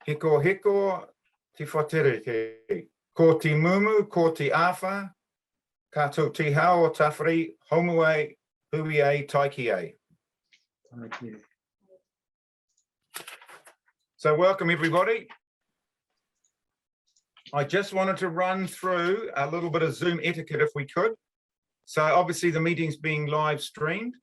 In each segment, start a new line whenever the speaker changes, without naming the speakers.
hiko hiko, te whatereke. Ko te mumu, ko te awha, kato te hao o tawhiri, homu e, hui e, taiki e. So welcome everybody. I just wanted to run through a little bit of Zoom etiquette if we could. So obviously the meeting's being live streamed.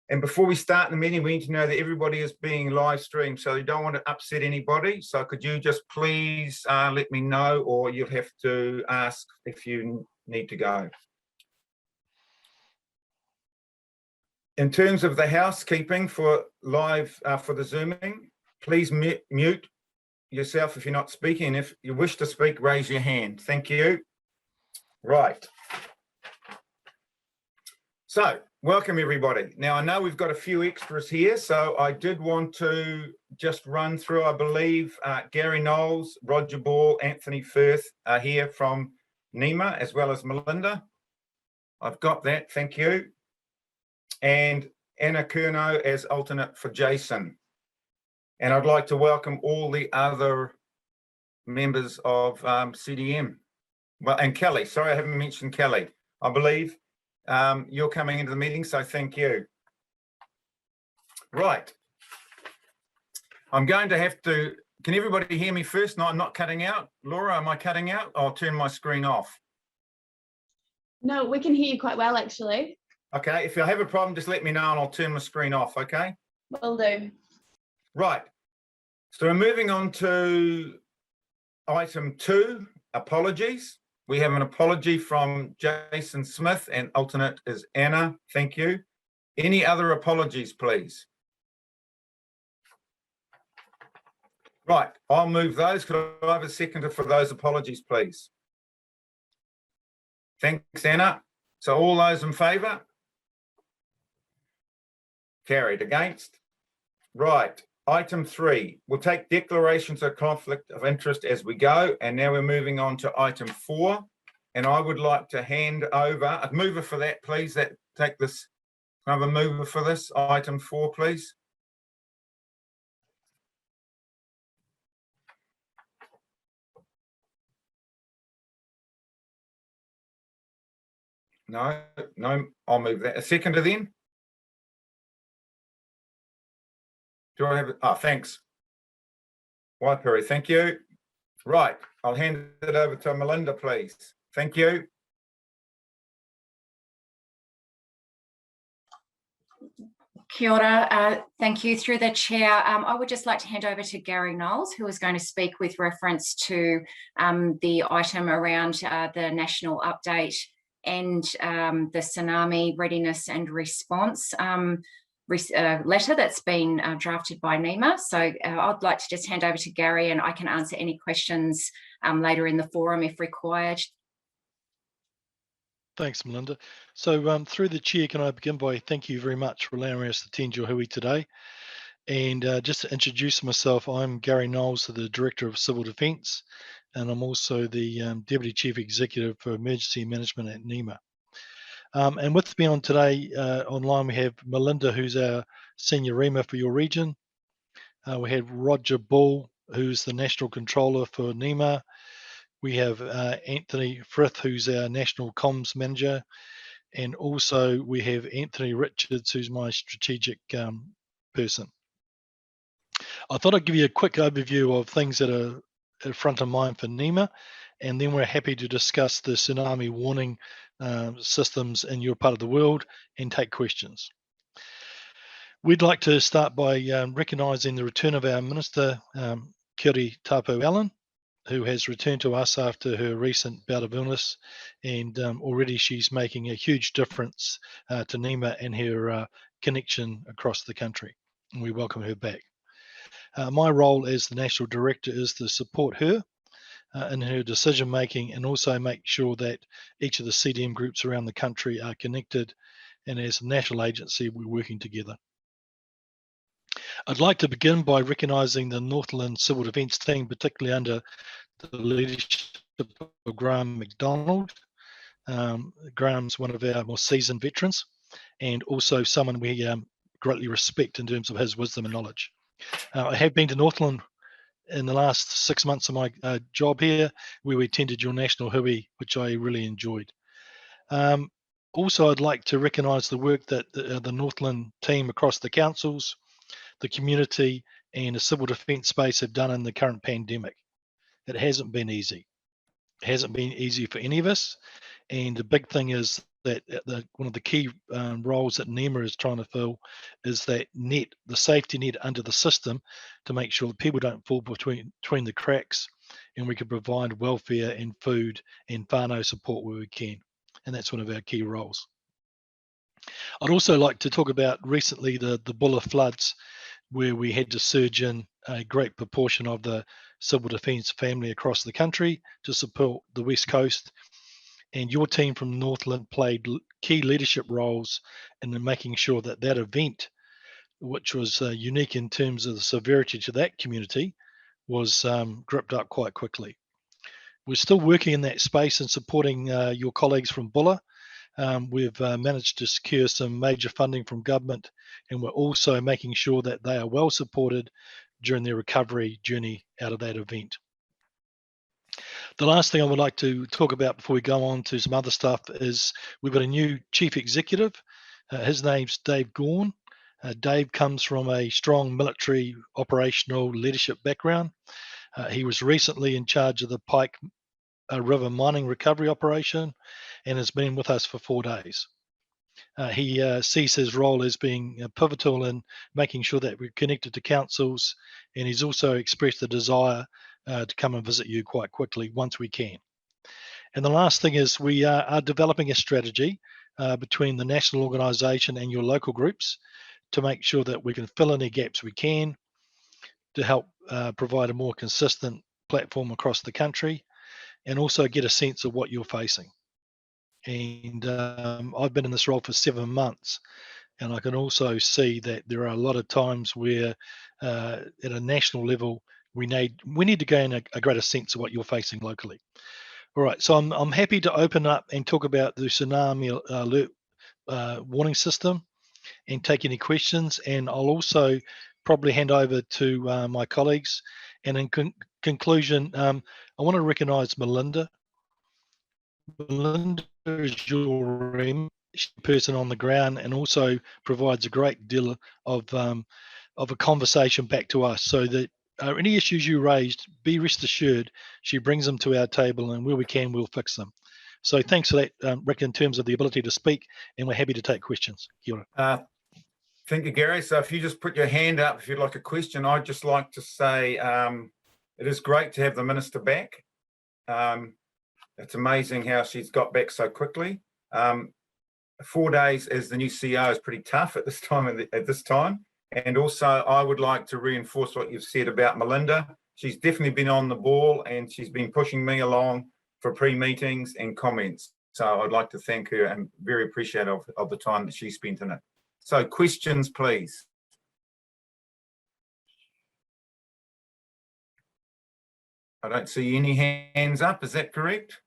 And before we start the meeting, we need to know that everybody is being live streamed. So you don't want to upset anybody. So could you just please let me know, or you'll have to ask if you need to go. In terms of the housekeeping for live, for the Zooming, please mute yourself if you're not speaking. If you wish to speak, raise your hand. Thank you. Right. So, welcome everybody. Now, I know we've got a few extras here, so I did want to just run through, I believe, Gary Knowles, Roger Ball, Anthony Firth are here from NEMA, as well as Melinda. I've got that, thank you. And Anna Curnow as alternate for Jason. And I'd like to welcome all the other members of CDEM. Well, and Kelly, sorry I haven't mentioned Kelly. I believe you're coming into the meeting, so thank you. Right. I'm going to have to, can everybody hear me first? No, I'm not cutting out. Laura, am I cutting out? I'll turn my screen off.
No, we can hear you quite well, actually.
Okay, if you have a problem, just let me know and I'll turn my screen off, okay?
Will do.
Right. So we're moving on to item 2, apologies. We have an apology from Jason Smith and alternate is Anna. Thank you. Any other apologies, please? Right, I'll move those. Could I have a seconder for those apologies, please? Thanks, Anna. So all those in favour? Carried. Against? Right. Item 3, we'll take declarations of conflict of interest as we go, and now we're moving on to item 4, and I would like to hand over a mover for that, please. Take this, I have a mover for this item 4, please. No, I'll move that. A seconder then. Do I have it? Oh, thanks. Waipiri, thank you. Right, I'll hand it over to Melinda, please. Thank you.
Kia ora, thank you. Through the chair, I would just like to hand over to Gary Knowles, who is going to speak with reference to the item around the national update and the tsunami readiness and response letter that's been drafted by NEMA. So I'd like to just hand over to Gary and I can answer any questions later in the forum if required.
Thanks, Melinda. So through the chair, can I begin by thank you very much for allowing us to attend your hui today. And just to introduce myself, I'm Gary Knowles, the Director of Civil Defence, and I'm also the Deputy Chief Executive for Emergency Management at NEMA. And with me on today online, we have Melinda, who's our Senior REMA for your region. We have Roger Ball, who's the National Controller for NEMA. We have Anthony Frith, who's our National Comms Manager. And also we have Anthony Richards, who's my strategic person. I thought I'd give you a quick overview of things that are at front of mind for NEMA, and then we're happy to discuss the tsunami warning systems in your part of the world and take questions. We'd like to start by recognising the return of our Minister, Kiri Tapu Allen, who has returned to us after her recent bout of illness, and already she's making a huge difference to NEMA and her connection across the country, and we welcome her back. My role as the National Director is to support her in her decision making and also make sure that each of the CDM groups around the country are connected, and as a national agency we're working together. I'd like to begin by recognising the Northland Civil Defence team, particularly under the leadership of Graham McDonald. Graham's one of our more seasoned veterans and also someone we greatly respect in terms of his wisdom and knowledge. I have been to Northland in the last 6 months of my job here, where we attended your national hui, which I really enjoyed. Also, I'd like to recognise the work that the Northland team across the councils, the community and the civil defence space have done in the current pandemic. It hasn't been easy. It hasn't been easy for any of us. And the big thing is that one of the key roles that NEMA is trying to fill is that net, the safety net under the system, to make sure that people don't fall between the cracks, and we can provide welfare and food and whānau support where we can. And that's one of our key roles. I'd also like to talk about recently the Buller floods, where we had to surge in a great proportion of the civil defence family across the country to support the West Coast. And your team from Northland played key leadership roles in making sure that that event, which was unique in terms of the severity to that community, was gripped up quite quickly. We're still working in that space and supporting your colleagues from Buller. We've managed to secure some major funding from government, and we're also making sure that they are well supported during their recovery journey out of that event. The last thing I would like to talk about before we go on to some other stuff is we've got a new chief executive. His name's Dave Gawn. Dave comes from a strong military operational leadership background. He was recently in charge of the Pike River mining recovery operation and has been with us for 4 days. He sees his role as being pivotal in making sure that we're connected to councils, and he's also expressed the desire to come and visit you quite quickly once we can. And the last thing is we are developing a strategy between the national organisation and your local groups to make sure that we can fill any gaps we can to help provide a more consistent platform across the country, and also get a sense of what you're facing. And I've been in this role for 7 months, and I can also see that there are a lot of times where at a national level we need to gain a greater sense of what you're facing locally. All right, so I'm happy to open up and talk about the tsunami alert warning system and take any questions, and I'll also probably hand over to my colleagues. And in conclusion, I want to recognise Melinda. Melinda is your person on the ground and also provides a great deal of a conversation back to us, so that any issues you raised, be rest assured, she brings them to our table, and where we can, we'll fix them. So thanks for that, Rick, in terms of the ability to speak, and we're happy to take questions. Kia ora.
Thank you, Gary. So if you just put your hand up if you'd like a question, I'd just like to say it is great to have the Minister back. It's amazing how she's got back so quickly. 4 days as the new CEO is pretty tough at this time. And also, I would like to reinforce what you've said about Melinda. She's definitely been on the ball, and she's been pushing me along for pre-meetings and comments. So I'd like to thank her and very appreciative of the time that she spent in it. So questions, please. I don't see any hands up. Is that correct?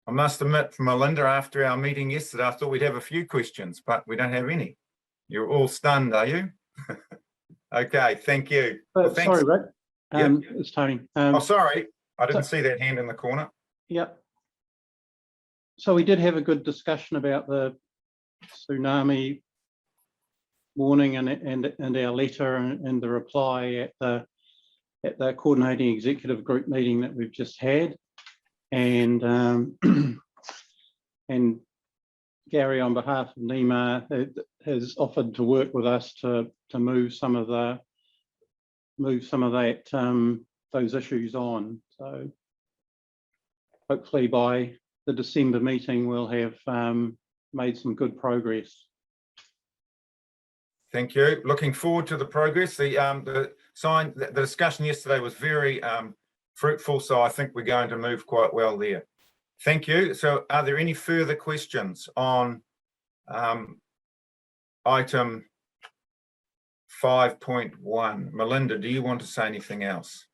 I must admit, Melinda, after our meeting yesterday, I thought we'd have a few questions, but we don't have any. You're all stunned, are you? Okay, thank you. Well,
sorry, Rick.
Yep.
It's Tony.
Oh, sorry. I didn't see that hand in the corner.
Yep. So we did have a good discussion about the tsunami warning and our letter and the reply at the coordinating executive group meeting that we've just had. And and Gary, on behalf of NEMA, has offered to work with us to move some of those issues on. So hopefully by the December meeting, we'll have made some good progress.
Thank you. Looking forward to the progress. The discussion yesterday was very fruitful, so I think we're going to move quite well there. Thank you. So are there any further questions on item 5.1? Melinda, do you want to say anything else?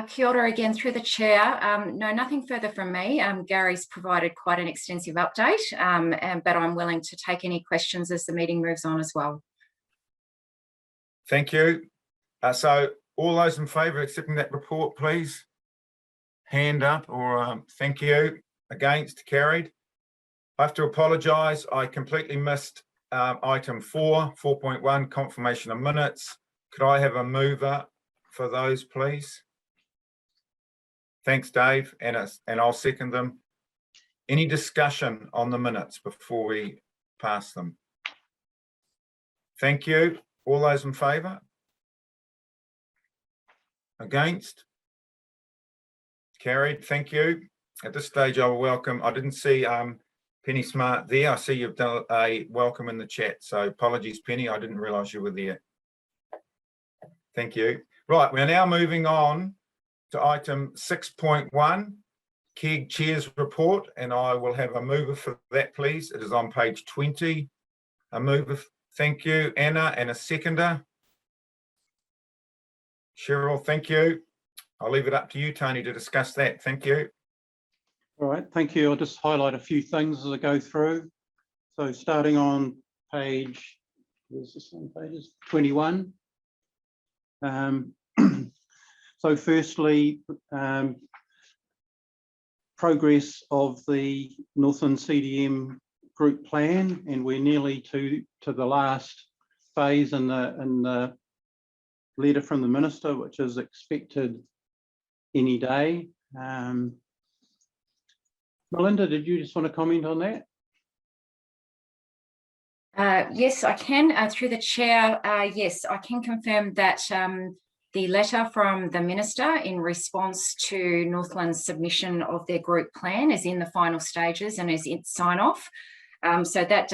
Kia ora again through the chair. No, nothing further from me. Gary's provided quite an extensive update, but I'm willing to take any questions as the meeting moves on as well.
Thank you. So all those in favour of accepting that report, please. Hand up or thank you. Against, carried. I have to apologise. I completely missed item 4.1, confirmation of minutes. Could I have a mover for those, please? Thanks, Dave, and I'll second them. Any discussion on the minutes before we pass them? Thank you. All those in favour? Against? Carried. Thank you. At this stage, I will welcome. I didn't see Penny Smart there. I see you've done a welcome in the chat. So apologies, Penny. I didn't realise you were there. Thank you. Right, we're now moving on to item 6.1, KEG Chair's report, and I will have a mover for that, please. It is on page 20. A mover, thank you, Anna, and a seconder. Cheryl, thank you. I'll leave it up to you, Tony, to discuss that. Thank you.
All right, thank you. I'll just highlight a few things as I go through. So starting on page, where's this on pages? 21. So firstly, progress of the Northland CDEM group plan, and we're nearly to the last phase in the letter from the Minister, which is expected any day. Melinda, did you just want to comment on that?
Yes, I can. Through the chair, yes, I can confirm that the letter from the Minister in response to Northland's submission of their group plan is in the final stages and is in sign-off. So that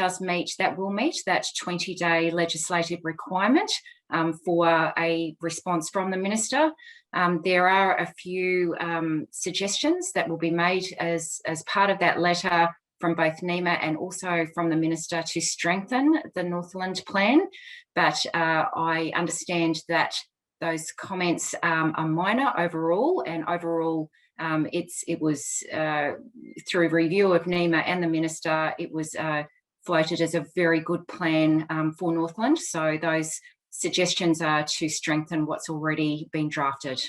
will meet that 20-day legislative requirement for a response from the Minister. There are a few suggestions that will be made as part of that letter from both NEMA and also from the Minister to strengthen the Northland plan. But I understand that those comments are minor overall, and overall it was through review of NEMA and the Minister, it was floated as a very good plan for Northland. So those suggestions are to strengthen what's already been drafted.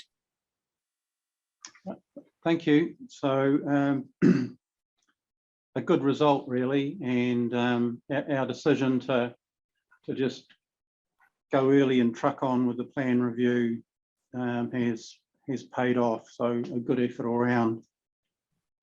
Thank you. So a good result really, and our decision to just go early and truck on with the plan review has paid off. So a good effort all around.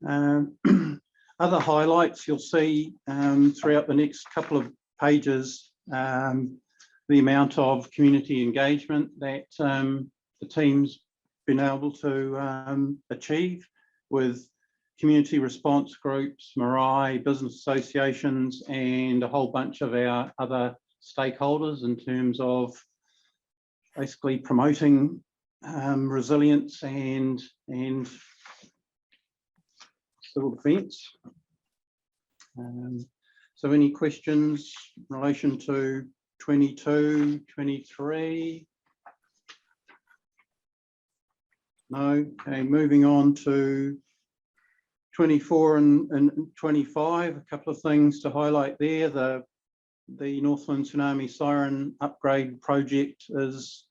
Other highlights you'll see throughout the next couple of pages, the amount of community engagement that the team's been able to achieve with community response groups, marae, business associations, and a whole bunch of our other stakeholders in terms of basically promoting resilience and civil defence. So any questions in relation to 22, 23? No. Okay, moving on to 24 and 25, a couple of things to highlight there. The Northland Tsunami Siren upgrade project is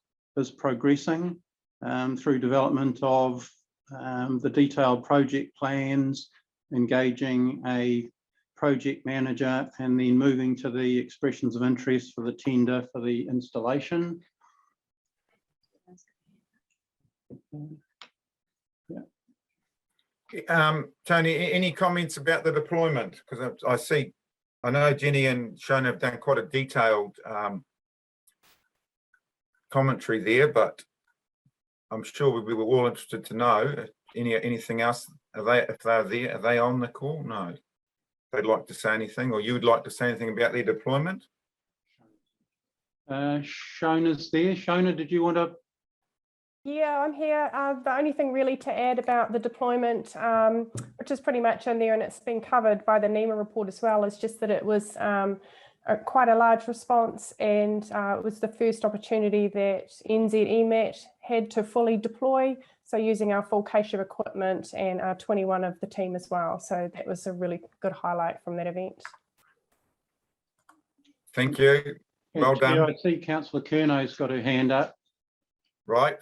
progressing through development of the detailed project plans, engaging a project manager, and then moving to the expressions of interest for the tender for the installation.
Tony, any comments about the deployment? Because I know Jenny and Shona have done quite a detailed commentary there, but I'm sure we were all interested to know anything else. If they're there, are they on the call? No. They'd like to say anything, or you would like to say anything about their deployment?
Shona's there. Shona, did you want to?
Yeah, I'm here. The only thing really to add about the deployment, which is pretty much in there and it's been covered by the NEMA report as well, is just that it was quite a large response, and it was the first opportunity that NZEMAT had to fully deploy. So using our full cache of equipment and 21 of the team as well. So that was a really good highlight from that event.
Thank you. Well
Chair,
done.
I see Councillor Curnow's got her hand up.
Right.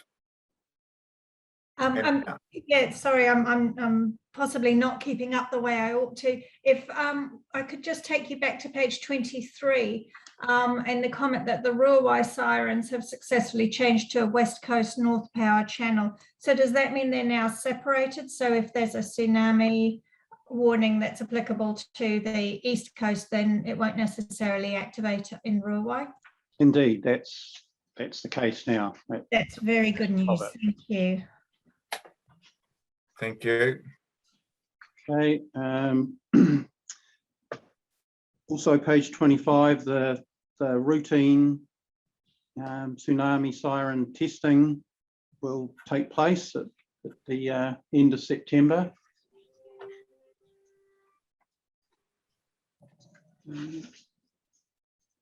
Yeah, sorry, I'm possibly not keeping up the way I ought to. If I could just take you back to page 23 and the comment that the Ruawai sirens have successfully changed to a West Coast North Power channel. So does that mean they're now separated? So if there's a tsunami warning that's applicable to the East Coast, then it won't necessarily activate in Ruawai?
Indeed, that's the case now.
That's very good news. Thank you.
Thank you.
Okay. Also, page 25, the routine tsunami siren testing will take place at the end of September.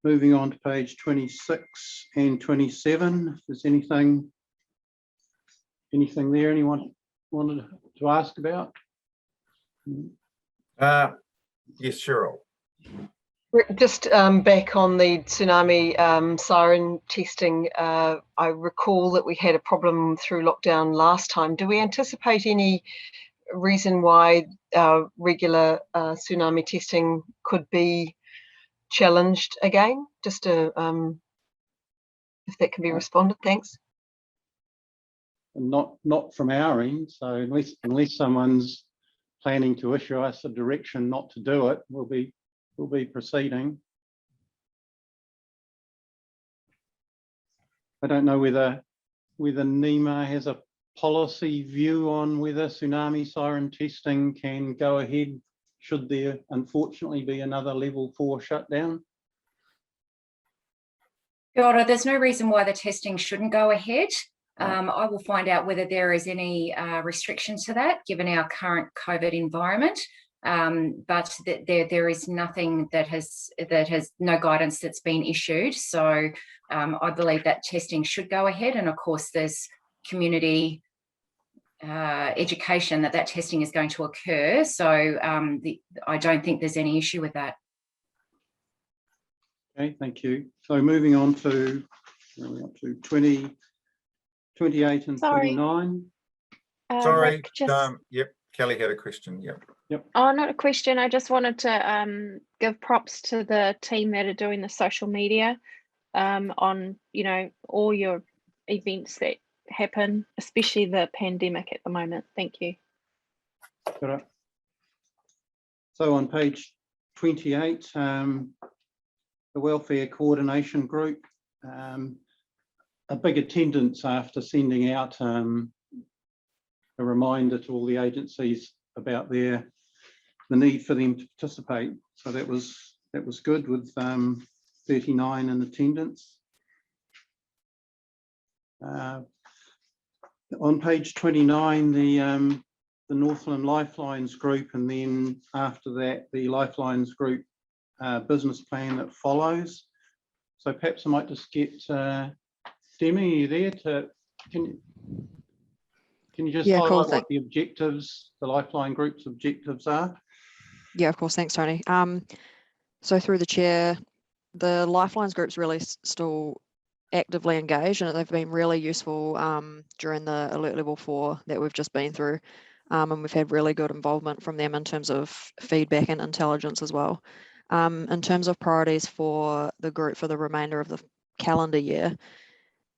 Moving on to page 26 and 27, if there's anything there anyone wanted to ask about?
Yes, Cheryl.
Just back on the tsunami siren testing, I recall that we had a problem through lockdown last time. Do we anticipate any reason why regular tsunami testing could be challenged again? Just to, if that can be responded, thanks.
Not from our end. So unless someone's planning to issue us a direction not to do it, we'll be proceeding. I don't know whether NEMA has a policy view on whether tsunami siren testing can go ahead should there unfortunately be another level 4 shutdown.
Kia ora, there's no reason why the testing shouldn't go ahead. I will find out whether there is any restriction to that given our current COVID environment. But there is nothing that has no guidance that's been issued. So I believe that testing should go ahead. And of course, there's community education that testing is going to occur. So I don't think there's any issue with that.
Okay, thank you. So moving on to, where are we up to 20, 28 and 29.
Sorry.
Rick, just,
Yep. Kelly had a question. Yep.
oh, not a question. I just wanted to give props to the team that are doing the social media on, you know, all your events that happen, especially the pandemic at the moment. Thank you.
So on page 28, the Welfare Coordination Group, a big attendance after sending out a reminder to all the agencies about the need for them to participate. So that was good with 39 in attendance. On page 29, the Northland Lifelines group, and then after that, the Lifelines group business plan that follows. So perhaps I might just get Demi, are you there to, can you just highlight what the objectives, the Lifeline group's objectives are?
Yeah, of course. Thanks, Tony. So through the chair, the Lifelines group's really still actively engaged, and they've been really useful during the alert level 4 that we've just been through. And we've had really good involvement from them in terms of feedback and intelligence as well. In terms of priorities for the group for the remainder of the calendar year,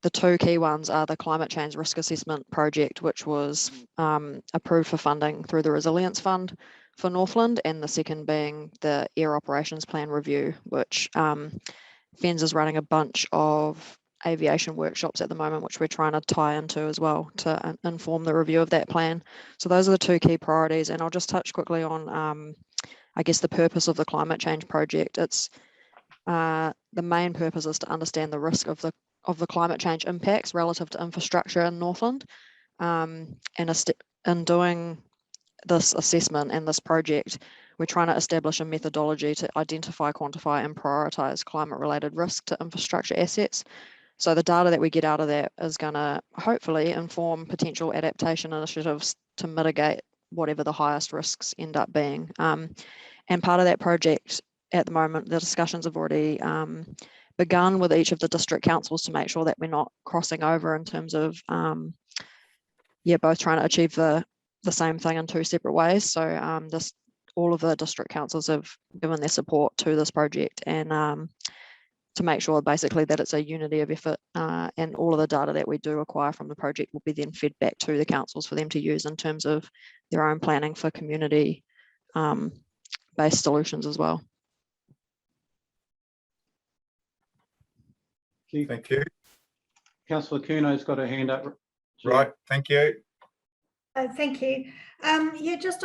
the two key ones are the climate change risk assessment project, which was approved for funding through the Resilience Fund for Northland, and the second being the air operations plan review, which FENZ is running a bunch of aviation workshops at the moment, which we're trying to tie into as well to inform the review of that plan. So those are the two key priorities, and I'll just touch quickly on I guess the purpose of the climate change project. It's the main purpose is to understand the risk of the climate change impacts relative to infrastructure in Northland, and in doing this assessment and this project, we're trying to establish a methodology to identify, quantify and prioritise climate related risk to infrastructure assets. So the data that we get out of that is going to hopefully inform potential adaptation initiatives to mitigate whatever the highest risks end up being. And part of that project at the moment, the discussions have already begun with each of the district councils to make sure that we're not crossing over in terms of, both trying to achieve the same thing in two separate ways. So all of the district councils have given their support to this project, and to make sure basically that it's a unity of effort, and all of the data that we do acquire from the project will be then fed back to the councils for them to use in terms of their own planning for community based solutions as well.
Thank you.
Councillor Kuno's got her hand up.
Right, thank you.
Thank you. Yeah, just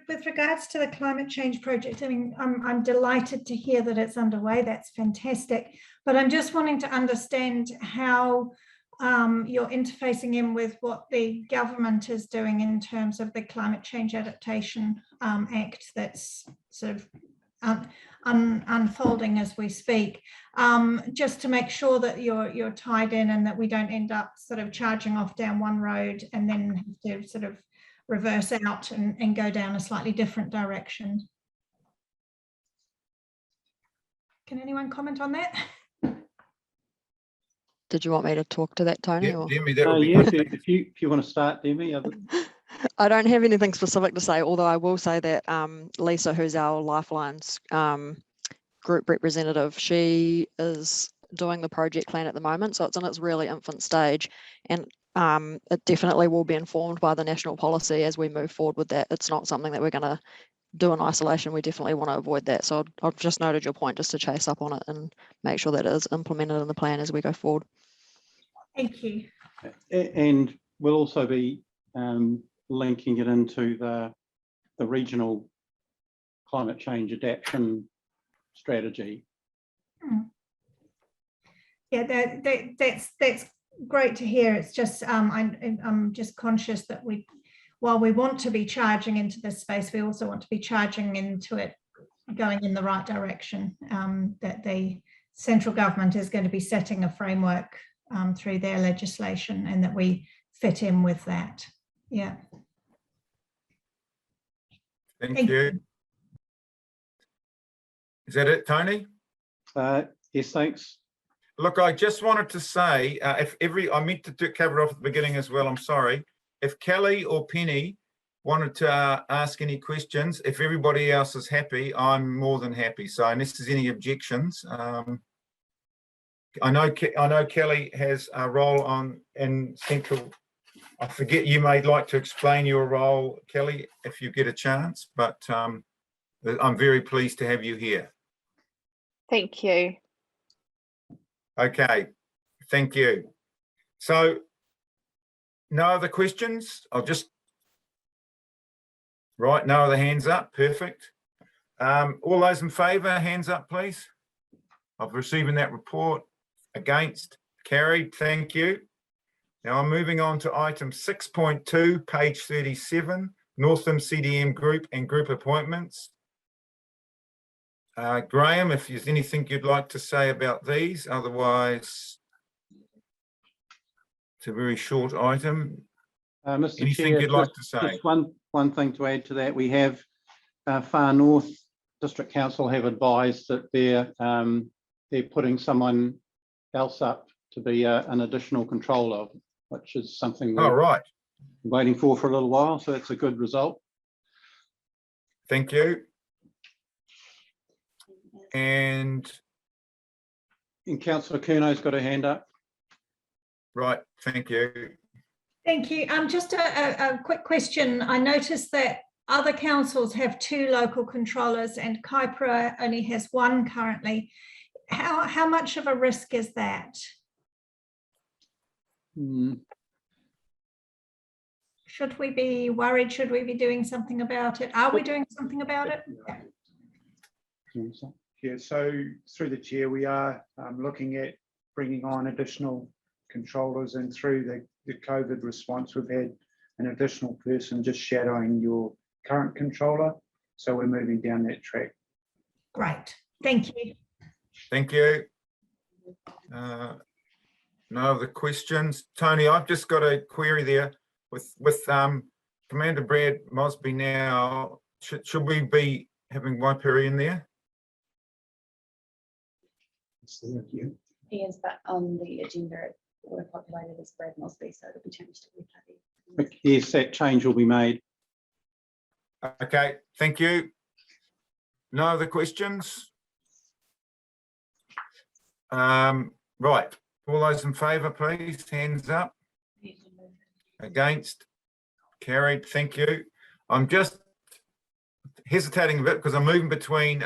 with regards to the climate change project, I mean, I'm delighted to hear that it's underway. That's fantastic. But I'm just wanting to understand how you're interfacing in with what the government is doing in terms of the Climate Change Adaptation Act that's sort of unfolding as we speak, just to make sure that you're tied in and that we don't end up sort of charging off down one road and then have to sort of reverse out and go down a slightly different direction. Can anyone comment on that?
Did you want me to talk to that, Tony?
Yeah,
Or?
Demi, that would be
Yes,
good.
if you want to start, Demi.
I don't have anything specific to say, although I will say that Lisa, who's our Lifelines group representative, she is doing the project plan at the moment, so it's in its really infant stage, and it definitely will be informed by the national policy as we move forward with that. It's not something that we're going to do in isolation. We definitely want to avoid that. So I've just noted your point just to chase up on it and make sure that it is implemented in the plan as we go forward.
Thank you.
And we'll also be linking it into the regional climate change adaptation strategy.
Yeah, that's great to hear. It's just I'm just conscious that while we want to be charging into this space, we also want to be charging into it going in the right direction, that the central government is going to be setting a framework through their legislation, and that we fit in with that. Yeah.
Thank you. Is that it, Tony?
Yes, thanks.
Look, I just wanted to say, I meant to cover it off at the beginning as well, I'm sorry. If Kelly or Penny wanted to ask any questions, if everybody else is happy, I'm more than happy. So unless there's any objections, I know Kelly has a role in Central. I forget, you may like to explain your role, Kelly, if you get a chance, but I'm very pleased to have you here.
Thank you.
Okay, thank you. So, no other questions? Right, no other hands up, perfect. All those in favour, hands up, please. Of receiving that report. Against, carried, thank you. Now I'm moving on to item 6.2, page 37, Northland CDEM Group and Group Appointments. Graham, if there's anything you'd like to say about these, otherwise it's a very short item.
Mr.
Anything
Chair,
you'd like to say?
Just one thing to add to that. We have Far North District Council have advised that they're putting someone else up to be an additional controller, which is something we're
right.
waiting for a little while. So that's a good result.
Thank you. And
Councillor Kuno's got a hand up.
Right, thank you.
Thank you. Just a quick question. I noticed that other councils have 2 local controllers and Kaipara only has 1 currently. How much of a risk is that? Should we be worried? Should we be doing something about it? Are we doing something about it?
Yeah, so through the chair, we are looking at bringing on additional controllers, and through the COVID response, we've had an additional person just shadowing your current controller. So we're moving down that track.
Great, thank you.
Thank you. No other questions. Tony, I've just got a query there with Commander Brad Mosby now. Should we be having Waipiri in there?
He is, but on the agenda, it would have populated as Brad Mosby, so it'll be changed to Waipiri.
Yes, that change will be made.
Okay, thank you. No other questions? Right, all those in favour, please, hands up. Against? Carried, thank you. I'm just hesitating a bit because I'm moving between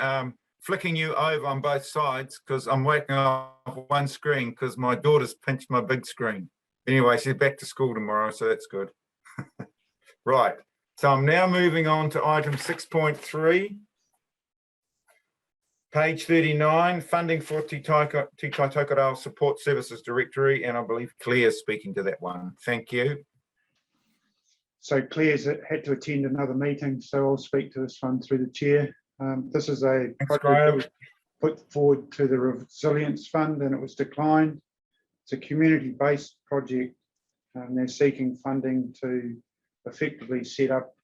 flicking you over on both sides because I'm working off one screen because my daughter's pinched my big screen. Anyway, she's back to school tomorrow, so that's good. Right, so I'm now moving on to item 6.3. Page 39, funding for Tai Tokerau Support Services Directory, and I believe Claire's speaking to that one. Thank you.
So Claire's had to attend another meeting, so I'll speak to this one through the chair. This is a project that was put forward to the Resilience Fund and it was declined. It's a community-based project. They're seeking funding to effectively set up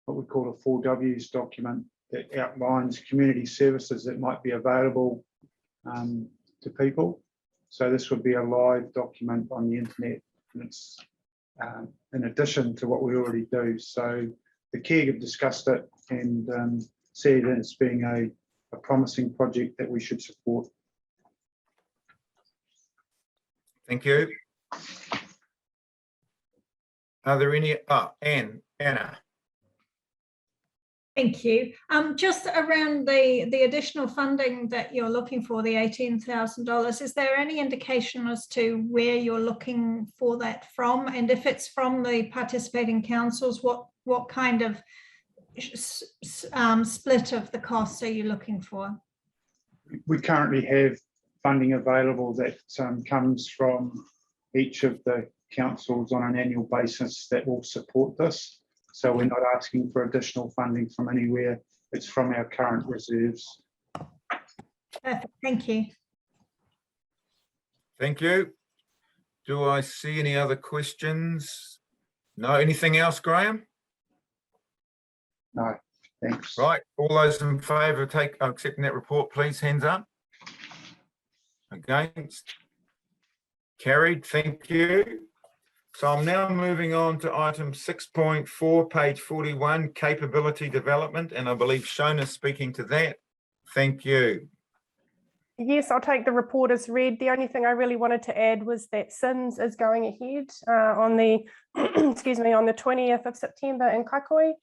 what we call a 4Ws document that outlines community services that might be available to people. So this would be a live document on the internet, and it's in addition to what we already do. So the CAG have discussed it and see it as being a promising project that we should support.
Thank you. Are there any? Anna.
Thank you. Just around the additional funding that you're looking for, the $18,000, is there any indication as to where you're looking for that from? And if it's from the participating councils, what kind of split of the costs are you looking for?
We currently have funding available that comes from each of the councils on an annual basis that will support this. So we're not asking for additional funding from anywhere. It's from our current reserves.
Perfect. Thank you.
Thank you. Do I see any other questions? No. Anything else, Graham?
No, thanks.
Right. All those in favour of accepting that report, please, hands up. Against? Carried. Thank you. So I'm now moving on to item 6.4, page 41, capability development, and I believe Shona's speaking to that. Thank you.
Yes, I'll take the report as read. The only thing I really wanted to add was that SINS is going ahead on the excuse me, on the 20th of September in Kaikoi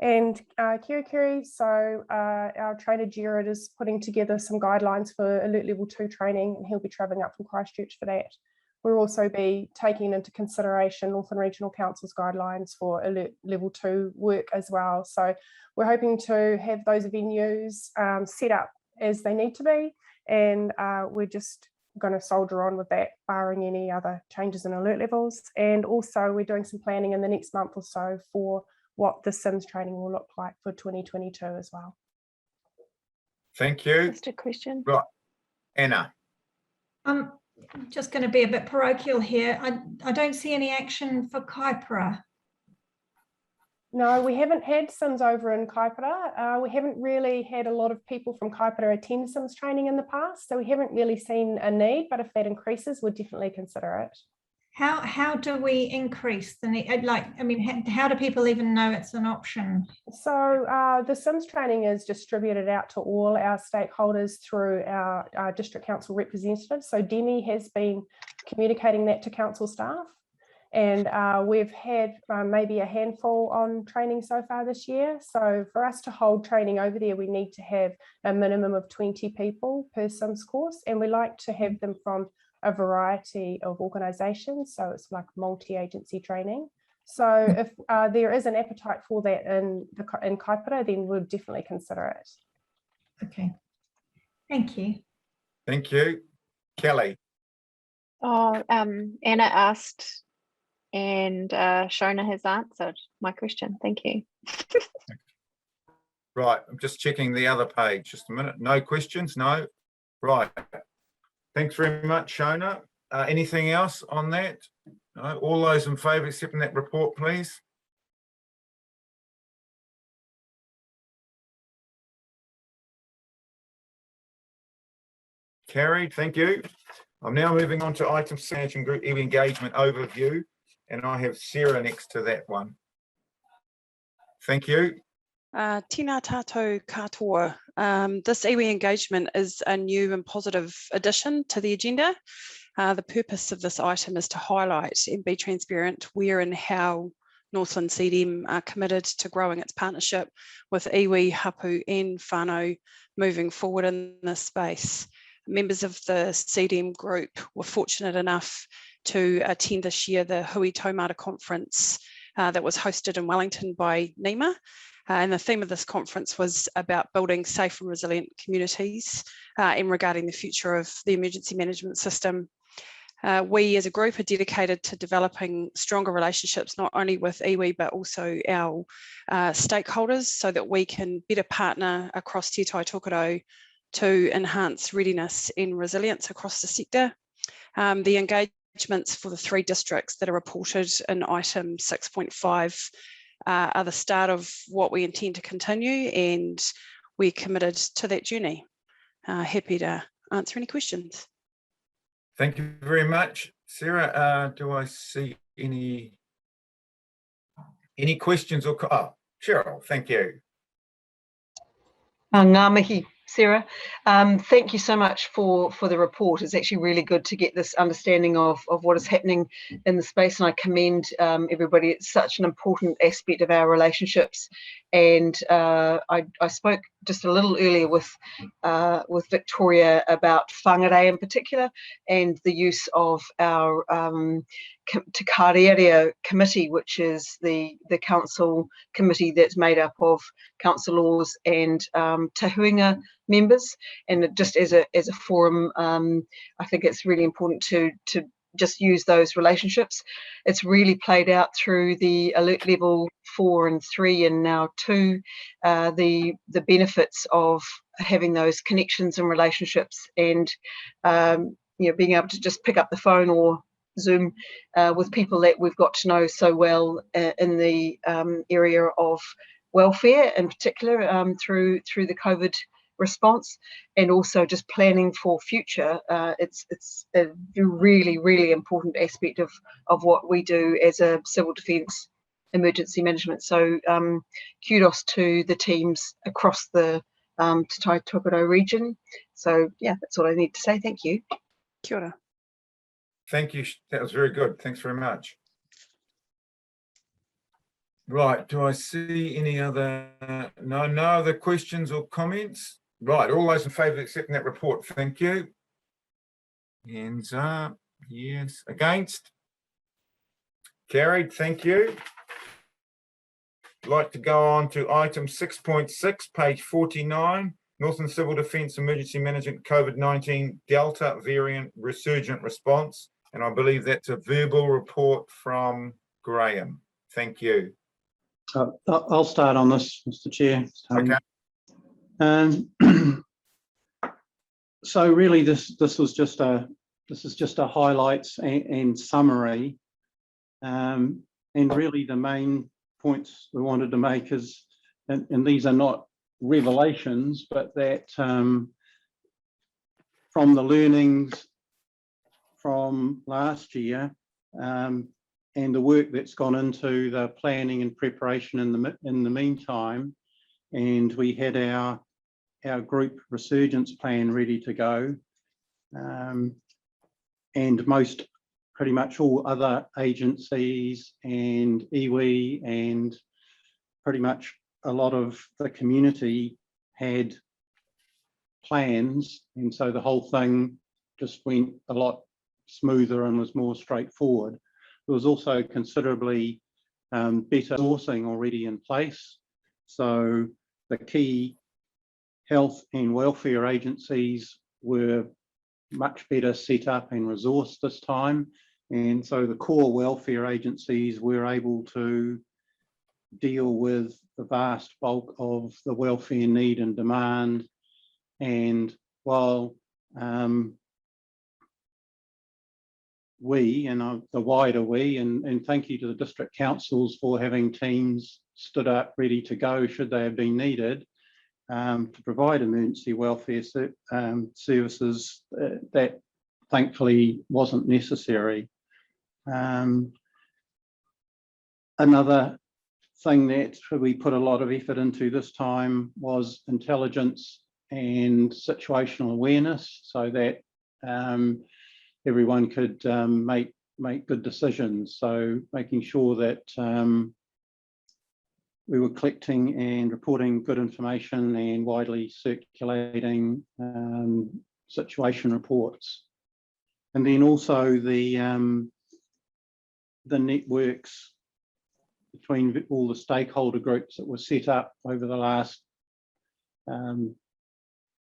and Kirikiri. So our trainer Jared is putting together some guidelines for Alert Level 2 training, and he'll be travelling up from Christchurch for that. We'll also be taking into consideration Northland Regional Council's guidelines for Alert Level 2 work as well. So we're hoping to have those venues set up as they need to be, and we're just going to soldier on with that, barring any other changes in alert levels. And also we're doing some planning in the next month or so for what the SIMS training will look like for 2022 as well.
Thank you.
Just a question.
Right. Anna.
I'm just going to be a bit parochial here. I don't see any action for Kaipara.
No, we haven't had SIMS over in Kaipara. We haven't really had a lot of people from Kaipara attend SIMS training in the past, so we haven't really seen a need, but if that increases, we'll definitely consider it.
How do we increase the need? Like, I mean, how do people even know it's an option?
So the SIMS training is distributed out to all our stakeholders through our district council representatives. So Demi has been communicating that to council staff, and we've had maybe a handful on training so far this year. So for us to hold training over there, we need to have a minimum of 20 people per SIMS course, and we like to have them from a variety of organisations, so it's like multi-agency training. So if there is an appetite for that in Kaipara, then we'll definitely consider it.
Okay, thank you.
Thank you. Kelly.
Oh, Anna asked and Shona has answered my question. Thank you.
Right, I'm just checking the other page. Just a minute. No questions? No? Right. Thanks very much, Shona. Anything else on that? No? All those in favour of accepting that report, please. Carried, thank you. I'm now moving on to item 6, group iwi engagement overview, and I have Sarah next to that one. Thank you.
Tēnā tātou katoa. This iwi engagement is a new and positive addition to the agenda. The purpose of this item is to highlight and be transparent where and how Northland CDEM are committed to growing its partnership with iwi, hapu and whānau moving forward in this space. Members of the CDEM group were fortunate enough to attend this year the Hui Taumata conference that was hosted in Wellington by NEMA. And the theme of this conference was about building safe and resilient communities and regarding the future of the emergency management system. We as a group are dedicated to developing stronger relationships, not only with iwi, but also our stakeholders, so that we can better partner across Te Tai Tokerau to enhance readiness and resilience across the sector. The engagements for the 3 districts that are reported in item 6.5 are the start of what we intend to continue, and we're committed to that journey. Happy to answer any questions.
Thank you very much, Sarah. Do I see any questions or Cheryl? Thank you.
Ngā mihi, Sarah. Thank you so much for the report. It's actually really good to get this understanding of what is happening in the space, and I commend everybody. It's such an important aspect of our relationships. And I spoke just a little earlier with Victoria about whangarei in particular, and the use of our Te Kārearea committee, which is the council committee that's made up of councillors and Te Huinga members. And just as a forum, I think it's really important to just use those relationships. It's really played out through the alert level 4 and 3 and now 2, the benefits of having those connections and relationships, and being able to just pick up the phone or Zoom with people that we've got to know so well in the area of welfare in particular, through the COVID response, and also just planning for future. It's a really important aspect of what we do as a civil defence emergency management. So kudos to the teams across the Te Tai Tokerau region. So yeah, that's all I need to say. Thank you.
Kia ora.
Thank you. That was very good. Thanks very much. Right. Do I see any other? No other questions or comments? Right. All those in favour of accepting that report, thank you. Hands up. Yes. Against? Carried. Thank you. I'd like to go on to item 6.6, page 49. Northland Civil Defence Emergency Management COVID-19 Delta variant resurgent response. And I believe that's a verbal report from Graham. Thank you.
I'll start on this, Mr. Chair.
Okay.
So really, this is just a highlights and summary, and really the main points we wanted to make is, and these are not revelations, but that from the learnings from last year and the work that's gone into the planning and preparation in the meantime, and we had our group resurgence plan ready to go, and pretty much all other agencies and iwi and pretty much a lot of the community had plans, and so the whole thing just went a lot smoother and was more straightforward. There was also considerably better sourcing already in place, so the key health and welfare agencies were much better set up and resourced this time, and so the core welfare agencies were able to deal with the vast bulk of the welfare need and demand. And while we and the wider we, and thank you to the district councils for having teams stood up ready to go should they have been needed to provide emergency welfare services. That thankfully wasn't necessary. Another thing that we put a lot of effort into this time was intelligence and situational awareness, so that everyone could make good decisions. So making sure that we were collecting and reporting good information and widely circulating situation reports. And then also the networks between all the stakeholder groups that were set up over the last and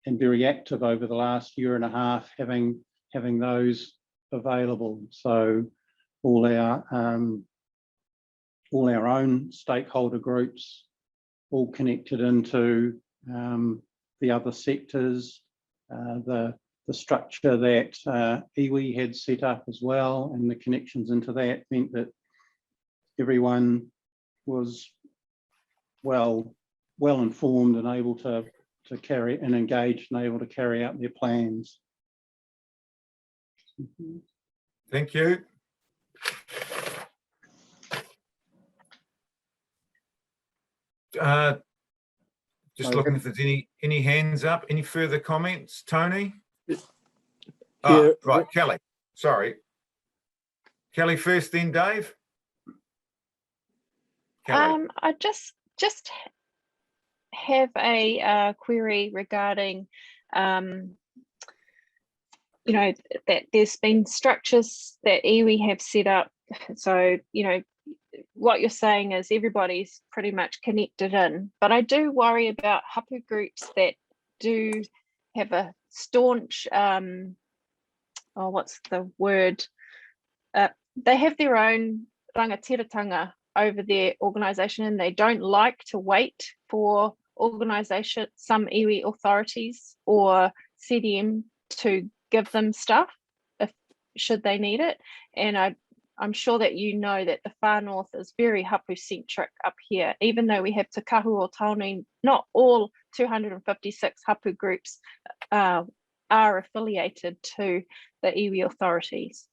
very active over the last year and a half, having those available. So all our own stakeholder groups, all connected into the other sectors, the structure that iwi had set up as well, and the connections into that meant that everyone was well informed and able to carry and engaged and able to carry out their plans.
Thank you. Just looking if there's any hands up. Any further comments, Toni? Oh, right, Kelly. Sorry, Kelly first, then Dave. Kelly.
I just have a query regarding, you know, that there's been structures that iwi have set up. So, you know, what you're saying is everybody's pretty much connected in, but I do worry about hapu groups that do have a staunch, oh, what's the word? They have their own rangatiratanga over their organisation, and they don't like to wait for organisation, some iwi authorities or CDM to give them stuff should they need it. And I'm sure that you know that the far north is very hapu centric up here. Even though we have Te Kahu o Toni, not all 256 hapu groups are affiliated to the iwi authorities.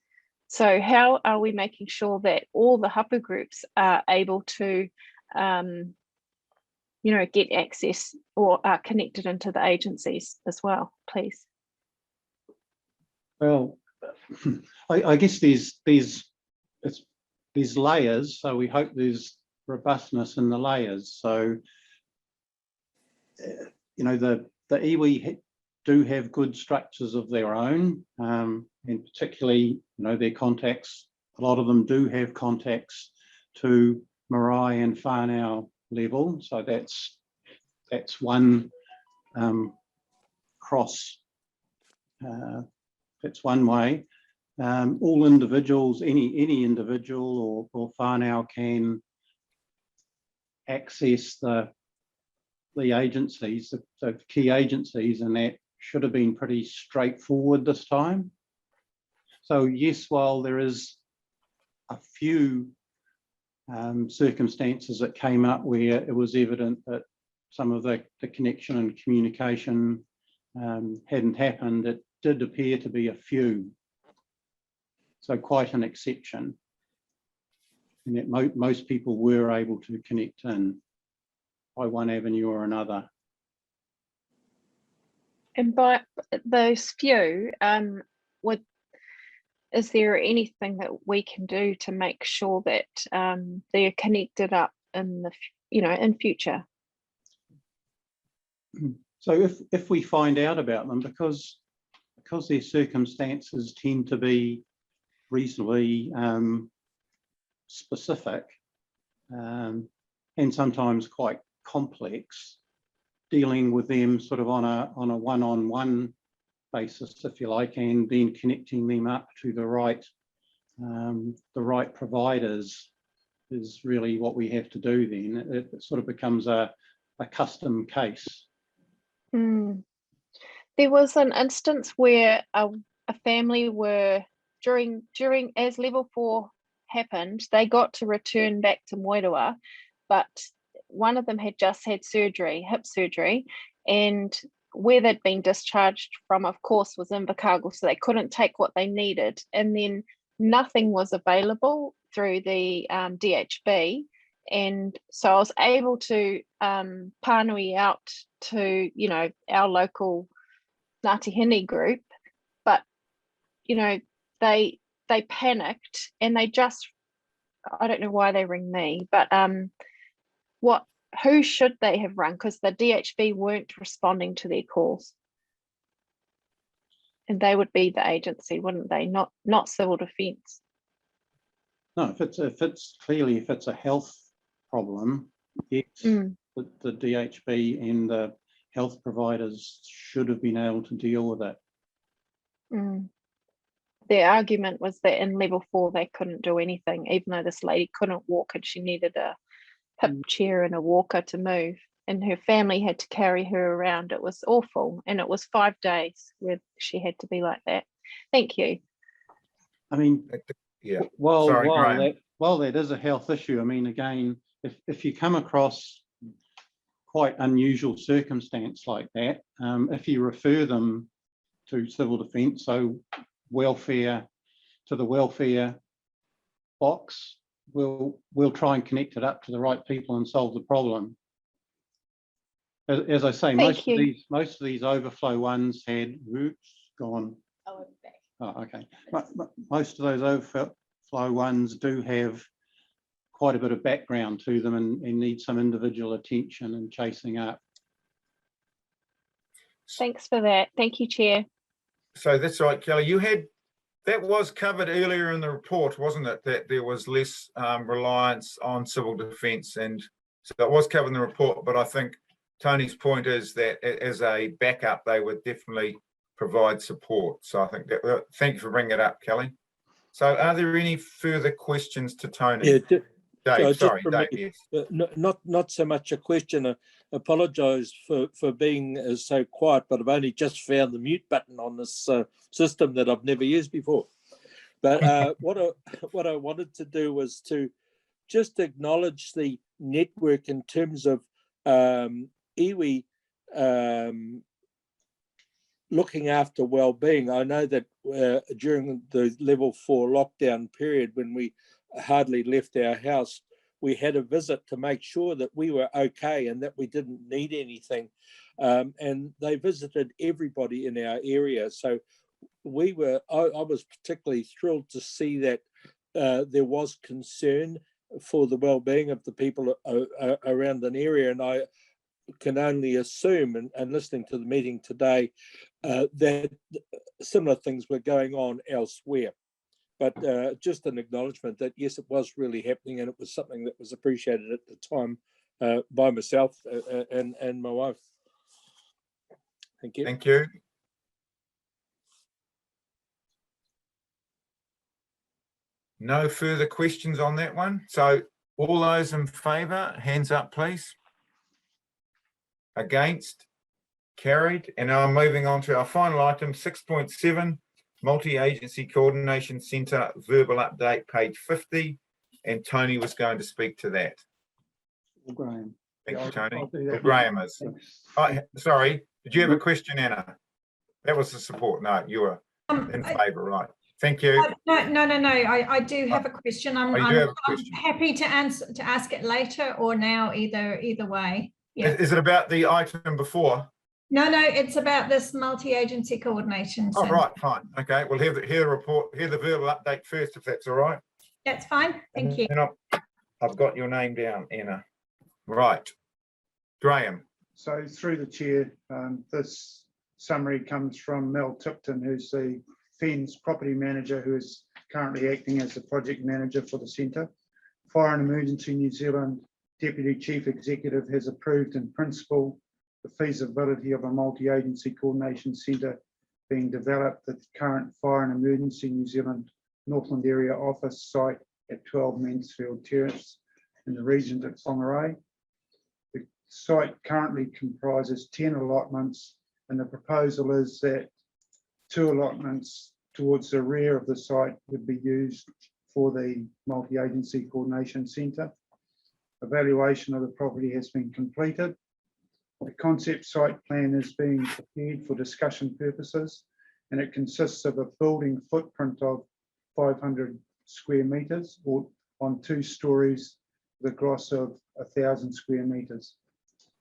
So how are we making sure that all the hapu groups are able to, you know, get access or are connected into the agencies as well, please?
Well, I guess there's layers, so we hope there's robustness in the layers. So, you know, the iwi do have good structures of their own, and particularly, you know, their contacts. A lot of them do have contacts to marae and whānau level, so that's one cross. That's one way. All individuals, any individual or whānau can access the agencies, the key agencies, and that should have been pretty straightforward this time. So yes, while there is a few circumstances that came up where it was evident that some of the connection and communication hadn't happened, it did appear to be a few. So quite an exception. And that most people were able to connect in by one avenue or another.
And by those few, is there anything that we can do to make sure that they're connected up in the, you know, in future?
So if we find out about them, because their circumstances tend to be reasonably specific and sometimes quite complex, dealing with them sort of on a one-on-one basis, if you like, and then connecting them up to the right providers is really what we have to do. Then it sort of becomes a custom case.
There was an instance where a family were during as level 4 happened, they got to return back to Moeroa, but one of them had just had surgery, hip surgery, and where they'd been discharged from, of course, was in Invercargill, so they couldn't take what they needed, and then nothing was available through the DHB, and so I was able to pānui out to, you know, our local Ngāti Hine group, but, you know, they panicked and they just, I don't know why they ring me, but who should they have rung? Because the DHB weren't responding to their calls. And they would be the agency, wouldn't they? Not civil defence.
No, if it's a health problem, yes, the DHB and the health providers should have been able to deal with it.
Their argument was that in level 4 they couldn't do anything, even though this lady couldn't walk and she needed a hip chair and a walker to move, and her family had to carry her around. It was awful, and it was 5 days where she had to be like that. Thank you.
I mean,
yeah.
While
Sorry,
that is a health issue, I mean, again, if you come across quite unusual circumstance like that, if you refer them to civil defence, so welfare, to the welfare box, we'll try and connect it up to the right people and solve the problem. As I say, most of these overflow ones had roots gone. Oh, okay. Most of those overflow ones do have quite a bit of background to them and need some individual attention and chasing up.
Thanks for that. Thank you, Chair.
So that's right, Kelly. That was covered earlier in the report, wasn't it? That there was less reliance on civil defence, and so it was covered in the report. But I think Tony's point is that as a backup, they would definitely provide support. So I think that. Thank you for bringing it up, Kelly. So are there any further questions to Tony?
Yeah,
Dave,
so
sorry, Dave, yes.
Not so much a question. I apologise for being so quiet, but I've only just found the mute button on this system that I've never used before. But what I wanted to do was to just acknowledge the network in terms of iwi looking after well-being. I know that during the level 4 lockdown period, when we hardly left our house, we had a visit to make sure that we were okay and that we didn't need anything, and they visited everybody in our area. So I was particularly thrilled to see that there was concern for the well-being of the people around an area, and I can only assume, and listening to the meeting today, that similar things were going on elsewhere. But just an acknowledgement that, yes, it was really happening, and it was something that was appreciated at the time by myself and my wife. Thank you.
Thank you. No further questions on that one. So all those in favour, hands up, please. Against? Carried. And now I'm moving on to our final item, 6.7. Multi-Agency Coordination Centre verbal update, page 50, and Tony was going to speak to that.
Graham.
Thank you, Tony.
I'll do that.
Graham is. Sorry, did you have a question, Anna? That was the support. No, you were in favour, right? Thank you.
No. I do have a question. I'm happy to ask it later or now, either way. Yeah.
Is it about the item before?
No, it's about this multi-agency coordination.
Oh, right, fine. Okay, we'll hear the report, hear the verbal update first, if that's all right.
That's fine. Thank you.
And I've got your name down, Anna. Right. Graham.
So through the chair, this summary comes from Mel Tipton, who's the FENS property manager, who is currently acting as the project manager for the centre. Fire and Emergency New Zealand Deputy Chief Executive has approved in principle the feasibility of a multi-agency coordination centre being developed at the current Fire and Emergency New Zealand Northland area office site at 12 Mansfield Terrace in the region of Whangarei. The site currently comprises 10 allotments, and the proposal is that 2 allotments towards the rear of the site would be used for the multi-agency coordination centre. Evaluation of the property has been completed. The concept site plan is being prepared for discussion purposes, and it consists of a building footprint of 500 square metres, or on 2 stories with a gross of 1,000 square metres.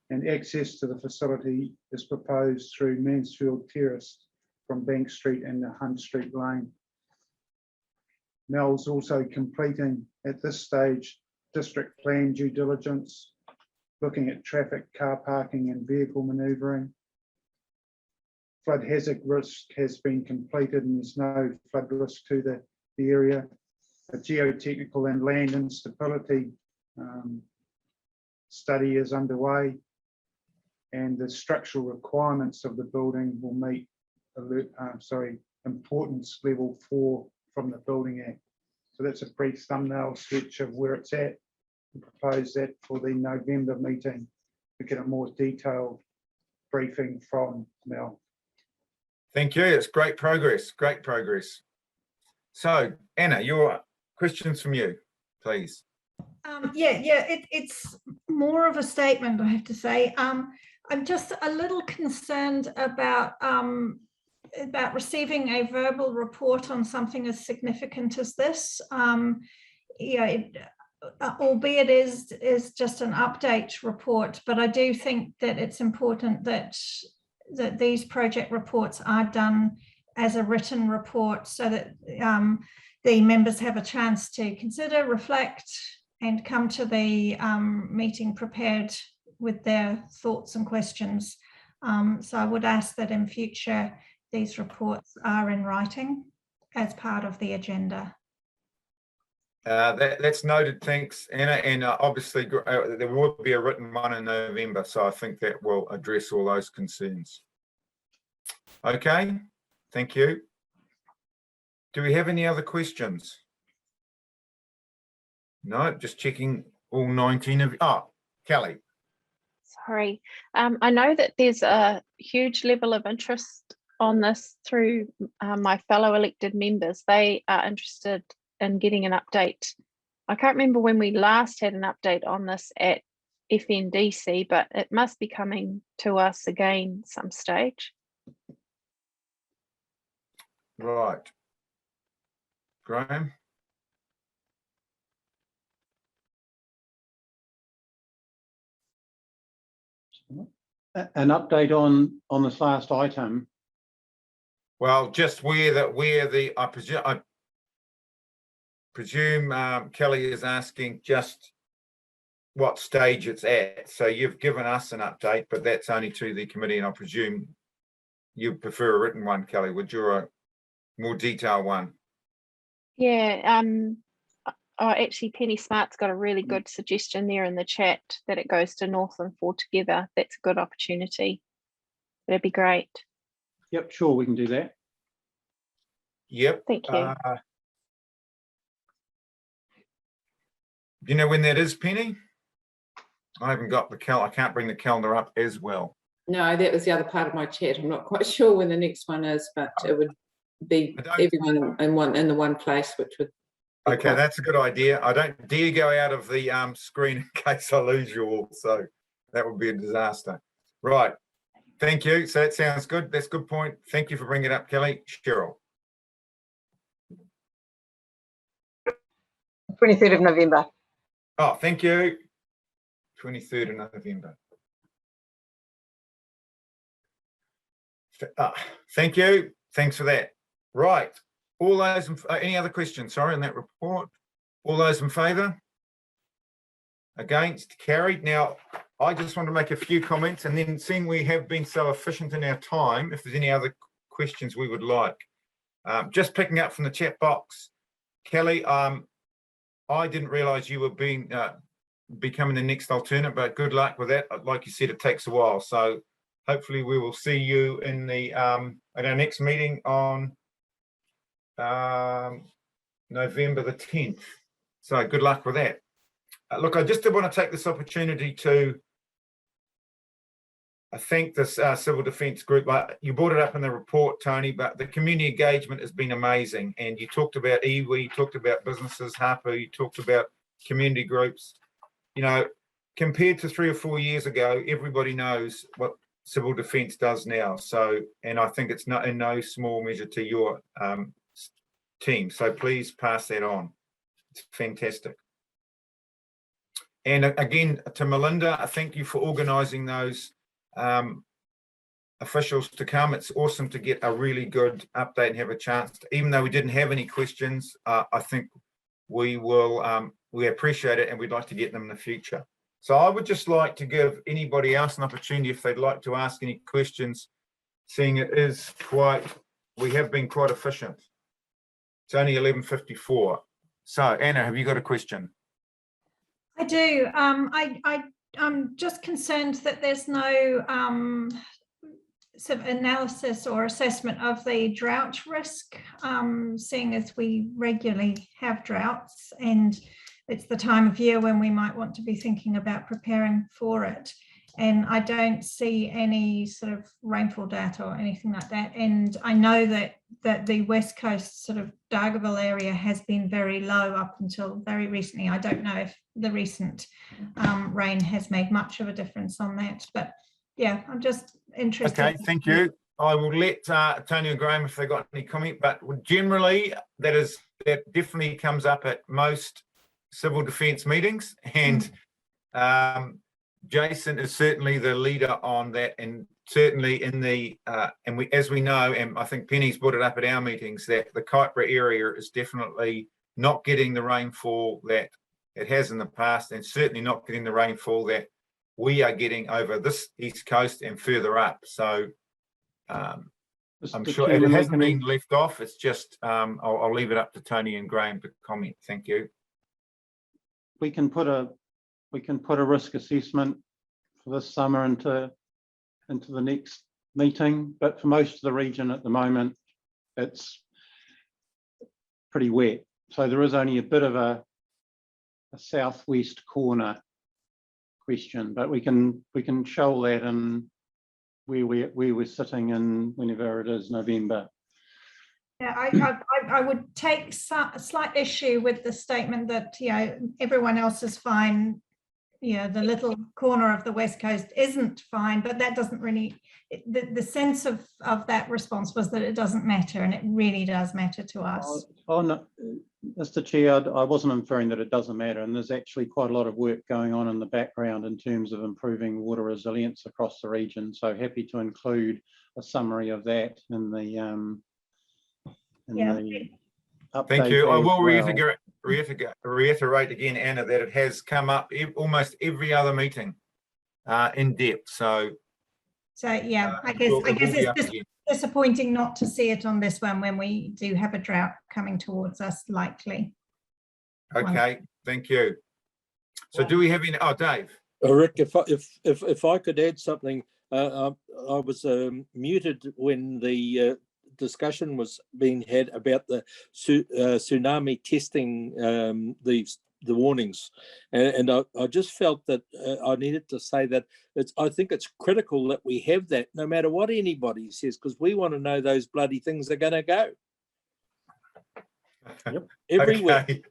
And access to the facility is proposed through Mansfield Terrace from Bank Street and the Hunt Street Lane. Knowles also completing at this stage district plan due diligence, looking at traffic, car parking and vehicle manoeuvring. Flood hazard risk has been completed and there's no flood risk to the area. A geotechnical and land instability study is underway, and the structural requirements of the building will meet importance level 4 from the Building Act. So that's a brief thumbnail sketch of where it's at. We propose that for the November meeting, we get a more detailed briefing from Mel.
Thank you. It's great progress. Great progress. So, Anna, your questions from you, please.
It's more of a statement, I have to say. I'm just a little concerned about receiving a verbal report on something as significant as this. Albeit is just an update report, but I do think that it's important that these project reports are done as a written report so that the members have a chance to consider, reflect, and come to the meeting prepared with their thoughts and questions. So I would ask that in future these reports are in writing as part of the agenda.
That's noted, thanks, Anna. And obviously there will be a written one in November, so I think that will address all those concerns. Okay, thank you. Do we have any other questions? No, just checking all 19 of you. Oh, Kelly.
Sorry, I know that there's a huge level of interest on this through my fellow elected members. They are interested in getting an update. I can't remember when we last had an update on this at FNDC, but it must be coming to us again some stage.
Right. Graham?
An update on this last item.
Well, just I presume Kelly is asking just what stage it's at. So you've given us an update, but that's only to the committee, and I presume you prefer a written one, Kelly. Would you a more detailed one?
Yeah, actually Penny Smart's got a really good suggestion there in the chat that it goes to Northland for together. That's a good opportunity. That'd be great.
Yep, sure, we can do that.
Yep.
Thank you.
Do you know when that is, Penny? I haven't got the calendar. I can't bring the calendar up as well.
No, that was the other part of my chat. I'm not quite sure when the next one is, but it would be everyone in the one place, which would.
Okay, that's a good idea. I don't dare go out of the screen in case I lose you all, so that would be a disaster. Right. Thank you. So that sounds good. That's a good point. Thank you for bringing it up, Kelly. Cheryl.
23rd of November.
Oh, thank you. 23rd of November. Thank you. Thanks for that. Right. All those, any other questions, sorry, on that report? All those in favour? Against? Carried. Now, I just want to make a few comments, and then seeing we have been so efficient in our time, if there's any other questions we would like. Just picking up from the chat box, Kelly, I didn't realise you were becoming the next alternate, but good luck with that. Like you said, it takes a while, so hopefully we will see you in the at our next meeting on November the 10th. So good luck with that. Look, I just did want to take this opportunity to I think this civil defence group, you brought it up in the report, Tony, but the community engagement has been amazing. And you talked about iwi, you talked about businesses, Hapu, you talked about community groups. You know, compared to 3 or 4 years ago, everybody knows what civil defence does now. So, and I think it's not in no small measure to your team. So please pass that on. It's fantastic. And again, to Melinda, thank you for organising those officials to come. It's awesome to get a really good update and have a chance to, even though we didn't have any questions, I think we will, we appreciate it and we'd like to get them in the future. So I would just like to give anybody else an opportunity if they'd like to ask any questions, seeing it is quite, we have been quite efficient. It's only 11:54. So Anna, have you got a question?
I do. I'm just concerned that there's no sort of analysis or assessment of the drought risk, seeing as we regularly have droughts and it's the time of year when we might want to be thinking about preparing for it. And I don't see any sort of rainfall data or anything like that. And I know that the West Coast sort of Dargaville area has been very low up until very recently. I don't know if the recent rain has made much of a difference on that. But yeah, I'm just interested.
Okay, thank you. I will let Tony and Graham if they got any comment, but generally that definitely comes up at most civil defence meetings, and Jason is certainly the leader on that, and certainly in the and we, as we know, and I think Penny's brought it up at our meetings, that the Kaipara area is definitely not getting the rainfall that it has in the past, and certainly not getting the rainfall that we are getting over this east coast and further up. So I'm sure it hasn't been left off. It's just I'll leave it up to Tony and Graham to comment. Thank you.
We can put a risk assessment for this summer into the next meeting, but for most of the region at the moment, it's pretty wet. So there is only a bit of a southwest corner question, but we can show that in where we're sitting in whenever it is November.
Yeah, I would take a slight issue with the statement that, you know, everyone else is fine. You know, the little corner of the West Coast isn't fine, but that doesn't really, the sense of that response was that it doesn't matter, and it really does matter to us.
Oh no, Mr. Chair, I wasn't inferring that it doesn't matter, and there's actually quite a lot of work going on in the background in terms of improving water resilience across the region. So happy to include a summary of that in the
Thank you. I will reiterate again, Anna, that it has come up almost every other meeting in depth. So
yeah, I guess it's just disappointing not to see it on this one when we do have a drought coming towards us, likely.
Okay, thank you. So do we have any? Oh, Dave.
Rick, if I could add something, I was muted when the discussion was being had about the tsunami testing, the warnings, and I just felt that I needed to say that I think it's critical that we have that no matter what anybody says, because we want to know those bloody things are going to go everywhere. Okay.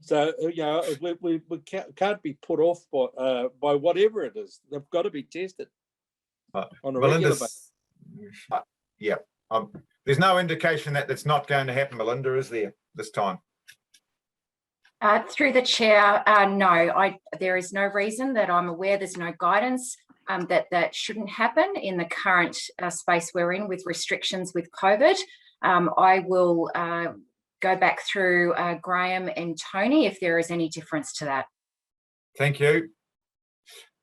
So you know, we can't be put off by whatever it is. They've got to be tested on a regular basis.
Yeah, there's no indication that it's not going to happen, Melinda, is there, this time?
Through the chair, no, there is no reason that I'm aware, there's no guidance that shouldn't happen in the current space we're in with restrictions with COVID. I will go back through Graham and Tony if there is any difference to that.
Thank you.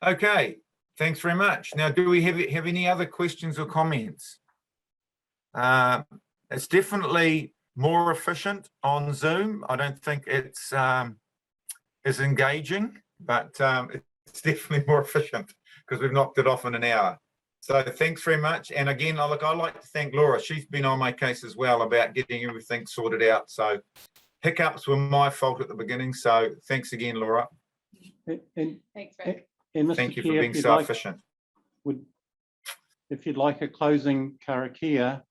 Okay, thanks very much. Now, do we have any other questions or comments? It's definitely more efficient on Zoom. I don't think it's as engaging, but it's definitely more efficient because we've knocked it off in an hour. So thanks very much. And again, I'd like to thank Laura. She's been on my case as well about getting everything sorted out. So hiccups were my fault at the beginning. So thanks again, Laura.
Thanks, Rick.
And Mr.
Thank you
Chair,
for being so efficient.
if you'd like a closing karakia,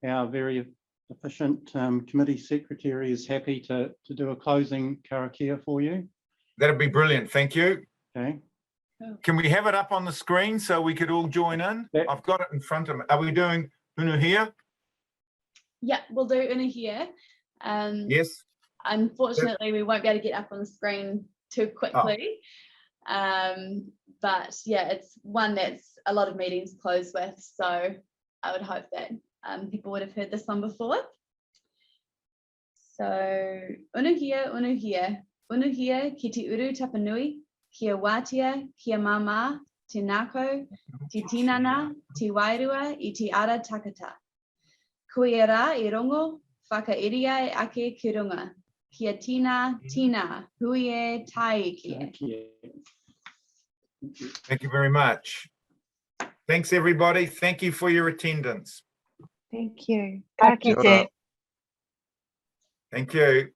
our very efficient committee secretary is happy to do a closing karakia for you.
That'd be brilliant. Thank you.
Okay.
Can we have it up on the screen so we could all join in? I've got it in front of me. Are we doing Unu here?
Yeah, we'll do Una here.
Yes.
Unfortunately, we won't be able to get up on the screen too quickly. But yeah, it's one that's a lot of meetings close with. So I would hope that people would have heard this one before. So Unu here, Unu here. Unu here ki te uru tapanui, kia wātia, kia mama, te nako, te tinana, te wairua I te ara takata. Ko ia rā I rongo, whakairia ake ki runga. Kia tina, tina, hui e tai kia.
Thank you very much. Thanks, everybody. Thank you for your attendance.
Thank you.
Thank you, Ted.
Thank you.